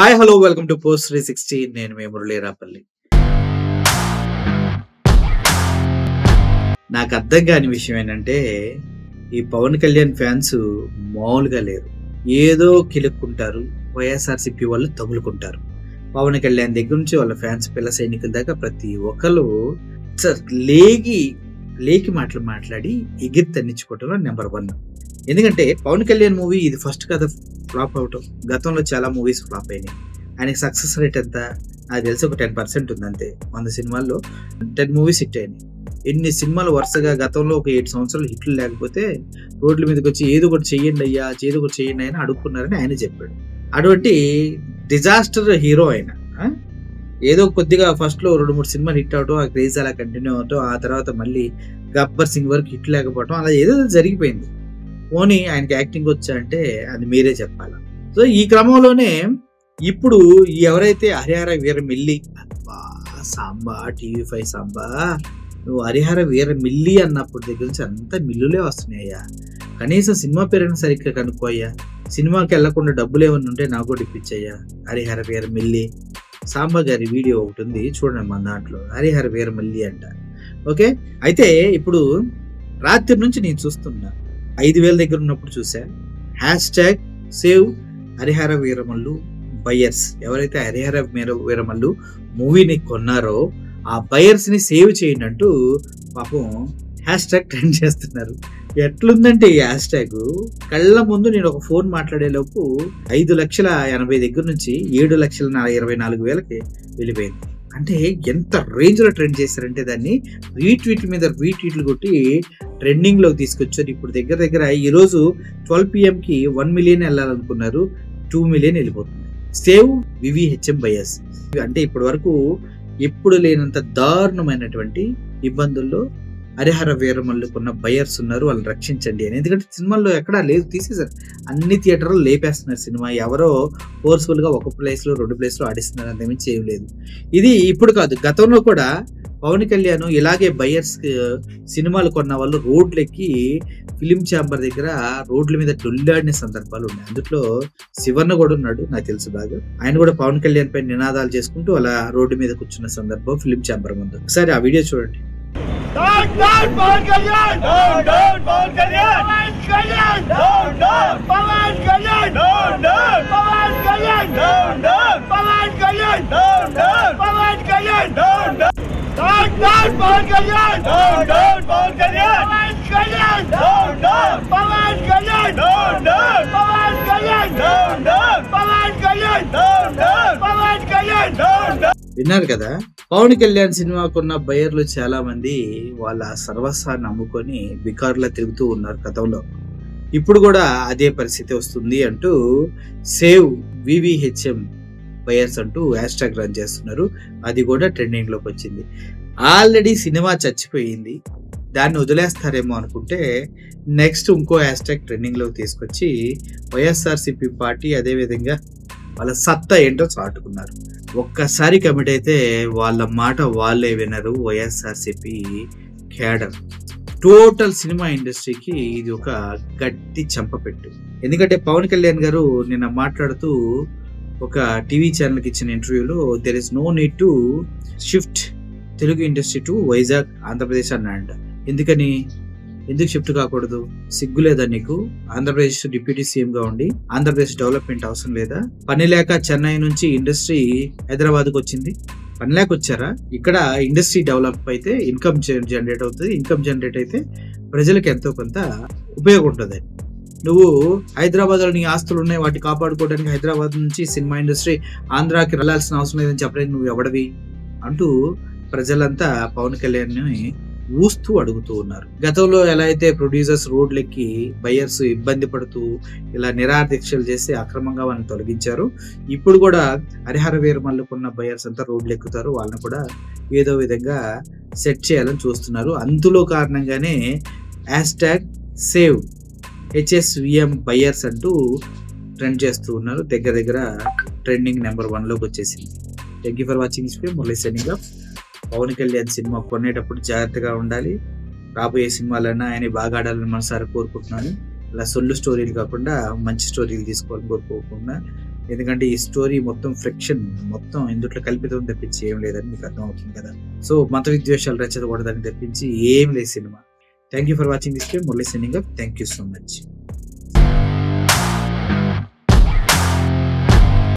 Hi hello welcome to post 360. నేను మీ మురళీరాపల్లి. నాకు అర్థం కాని విషయం ఏంటంటే ఈ పవన్ కళ్యాణ్ ఫ్యాన్స్ మామూలుగా లేరు. ఏదో కిలుక్కుంటారు, వైఎస్ఆర్సీపీ వాళ్ళు తగులుకుంటారు. పవన్ కళ్యాణ్ దగ్గర నుంచి వాళ్ళ ఫ్యాన్స్ పిల్ల సైనికుల దాకా ప్రతి ఒక్కరు లేకి మాట్లాడి ఎగిరి తన్నించుకోవటంలో నెంబర్ 1. ఎందుకంటే పవన్ కళ్యాణ్ మూవీ ఇది ఫస్ట్ కదా ఫ్లాప్ అవటం. గతంలో చాలా మూవీస్ ఫ్లాప్ అయినాయి. ఆయనకి సక్సెస్ రేట్ ఎంత నాకు తెలిసి ఒక 10% ఉంది అంతే. 100 సినిమాల్లో 10 మూవీస్ హిట్ అయినాయి. ఎన్ని సినిమాలు వరుసగా గతంలో ఒక 7 సంవత్సరాలు హిట్లు లేకపోతే రోడ్ల మీదకి వచ్చి ఏదో ఒకటి చెయ్యండి అయ్యా, ఏదో ఒకటి చెయ్యండి అని అడుక్కున్నారని ఆయన చెప్పాడు. అటువంటి డిజాస్టర్ హీరో ఆయన. ఏదో కొద్దిగా ఫస్ట్లో 2-3 సినిమాలు హిట్ అవటం, ఆ క్రేజ్ అలా కంటిన్యూ అవటం, ఆ తర్వాత మళ్ళీ గబ్బర్ సింగ్ వరకు హిట్ లేకపోవటం, అలా ఏదో జరిగిపోయింది. పోనీ ఆయనకి యాక్టింగ్ వచ్చా అంటే అది మీరే చెప్పాలి. సో ఈ క్రమంలోనే ఇప్పుడు ఎవరైతే హరిహర వీరమిల్లి సాంబా TV5 సాంబా నువ్వు హరిహర వీరమిల్లి అన్నప్పుడు దగ్గర నుంచి అంతా మిల్లులే వస్తున్నాయ్యా. కనీసం సినిమా పేరైనా సరిగ్గా కనుక్కోయ్యా. సినిమాకి వెళ్లకుండా డబ్బులు ఏమన్నా ఉంటే నాకు కూడా ఇప్పించయ్యా. హరిహర వీరమిల్లి సాంబా గారి వీడియో ఒకటి ఉంది చూడండి మన దాంట్లో, హరిహర వీరమిల్లి అంట. ఓకే, అయితే ఇప్పుడు రాత్రి నుంచి నేను చూస్తున్నా, 5,000 దగ్గర ఉన్నప్పుడు చూసా #సేవ్ హరిహర వీరమల్లు బయర్స్. ఎవరైతే హరిహర వీరమల్లు మూవీని కొన్నారో ఆ బయర్స్ ని సేవ్ చేయండి అంటూ పాపం #ట్రెండ్ చేస్తున్నారు. ఎట్లుందంటే ఈ #, కళ్ళ ముందు నేను ఒక ఫోన్ మాట్లాడేలోపు 5,80,000 దగ్గర నుంచి 7,24,000కి వెళ్ళిపోయింది. అంటే ఎంత రేంజ్ లో ట్రెండ్ చేశారంటే దాన్ని రీట్వీట్ల మీద రీట్వీట్లు కొట్టి ట్రెండింగ్ లోకి తీసుకొచ్చారు. ఇప్పుడు దగ్గర ఈరోజు 12 PM కి 1 మిలియన్ వెళ్ళాలనుకున్నారు, 2 మిలియన్ వెళ్ళిపోతుంది. సేవ్ VVHM బయర్స్ అంటే ఇప్పటి వరకు ఎప్పుడు లేనంత దారుణమైనటువంటి ఇబ్బందుల్లో హరిహర వీరమల్లుకున్న బయర్స్ ఉన్నారు, వాళ్ళని రక్షించండి అని. ఎందుకంటే సినిమాల్లో ఎక్కడా లేదు, తీసేశారు. అన్ని థియేటర్లో లేపేస్తున్నారు సినిమా. ఎవరో ఫోర్స్ఫుల్ గా ఒక ప్లేస్ లో 2 ప్లేస్ లో ఆడిస్తున్నారు, అంతకుమించి ఏం లేదు. ఇది ఇప్పుడు కాదు, గతంలో కూడా పవన్ కళ్యాణ్ ఇలాగే బయర్స్ సినిమాలు కొన్న వాళ్ళు రోడ్లెక్కి ఫిలిం ఛాంబర్ దగ్గర రోడ్ల మీద డొల్లాడిన సందర్భాలు ఉన్నాయి. అందులో శివన్న కూడా ఉన్నాడు, నాకు తెలుసు బాగా. ఆయన కూడా పవన్ కళ్యాణ్ పై నినాదాలు చేసుకుంటూ అలా రోడ్డు మీద కూర్చున్న సందర్భం ఫిలిం ఛాంబర్ ముందు. ఒకసారి ఆ వీడియో చూడండి. విన్నారు కదా, పవన్ కళ్యాణ్ సినిమాకున్న బయర్లు చాలా మంది వాళ్ళ సర్వస్వాన్ని అమ్ముకొని బికార్లా తిరుగుతూ ఉన్నారు గతంలో. ఇప్పుడు కూడా అదే పరిస్థితి వస్తుంది అంటూ సేవ్ VVHM బయర్స్ అంటూ #, రన్ చేస్తున్నారు. అది కూడా ట్రెండింగ్ లోకి వచ్చింది. ఆల్రెడీ సినిమా చచ్చిపోయింది, దాన్ని వదిలేస్తారేమో అనుకుంటే నెక్స్ట్ ఇంకో #, ట్రెండింగ్ లోకి తీసుకొచ్చి వైఎస్ఆర్సీపీ పార్టీ అదేవిధంగా వాళ్ళ సత్తా ఏంటో చాటుకున్నారు. ఒక్కసారి కమిట్ అయితే వాళ్ళ మాట వాళ్ళే వినరు. వైఎస్ఆర్సీపీ క్యాడర్ టోటల్ సినిమా ఇండస్ట్రీకి ఇది ఒక గట్టి చంపపెట్టు. ఎందుకంటే పవన్ కళ్యాణ్ గారు నిన్న మాట్లాడుతూ ఒక టీవీ ఛానల్కి ఇచ్చిన ఇంటర్వ్యూలో there is no need to shift Telugu industry to Vizag Andhra Pradesh అన్నాడంట. ఎందుకు షిఫ్ట్ కాకూడదు? సిగ్గు లేదా నీకు? ఆంధ్రప్రదేశ్ డిప్యూటీ సీఎం గా ఉండి ఆంధ్రప్రదేశ్ డెవలప్మెంట్ అవసరం లేదా? పని లేక చెన్నై నుంచి ఇండస్ట్రీ హైదరాబాద్కి వచ్చింది, పని లేక వచ్చారా? ఇక్కడ ఇండస్ట్రీ డెవలప్ అయితే ఇన్కమ్ జనరేట్ అవుతుంది, ఇన్కమ్ జనరేట్ అయితే ప్రజలకు ఎంతో కొంత ఉపయోగం ఉంటుంది. నువ్వు హైదరాబాద్ లో నీ ఆస్తులు ఉన్నాయి, వాటిని కాపాడుకోవడానికి హైదరాబాద్ నుంచి సినిమా ఇండస్ట్రీ ఆంధ్రాకి వెళ్ళాల్సిన అవసరం లేదని చెప్పడానికి నువ్వు ఎవడవి అంటూ ప్రజలంతా పవన్ కళ్యాణ్ ని ఊస్తూ అడుగుతూ ఉన్నారు. గతంలో ఎలా అయితే ప్రొడ్యూసర్స్ రోడ్లెక్కి బయర్స్ ఇబ్బంది పడుతూ ఇలా నిరాదీక్షలు చేసి అక్రమంగా వాళ్ళని తొలగించారు, ఇప్పుడు కూడా హరిహర వీరమల్లుకున్న బయర్స్ అంతా రోడ్లు ఎక్కుతారు, వాళ్ళని కూడా ఏదో విధంగా సెట్ చేయాలని చూస్తున్నారు. అందులో కారణంగానే #సేవ్ HSVM బయర్స్ అంటూ ట్రెండ్ చేస్తూ ఉన్నారు. దగ్గర ట్రెండింగ్ నెంబర్ 1 లోకి వచ్చేసింది. Thank you for watching this video. Murali signing off. Pawan Kalyan cinema కొనేటప్పుడు జాగ్రత్తగా ఉండాలి. రాబోయే సినిమాలన్నా ఆయన బాగా ఆడాలని మనసారి కోరుకుంటున్నాను. ఇలా సొల్లు స్టోరీలు కాకుండా మంచి స్టోరీలు తీసుకోవాలని కోరుకోకుండా ఎందుకంటే ఈ స్టోరీ మొత్తం ఫ్రిక్షన్, మొత్తం ఇందుట్లో కల్పితం తప్పించి ఏం లేదని మీకు అర్థమవుతుంది కదా. సో మత విద్వేషాలు రెచ్చగొట్టడానికి తప్పించి ఏం లేదు cinema. Thank you for watching this film. Murali signing of. Thank you so much.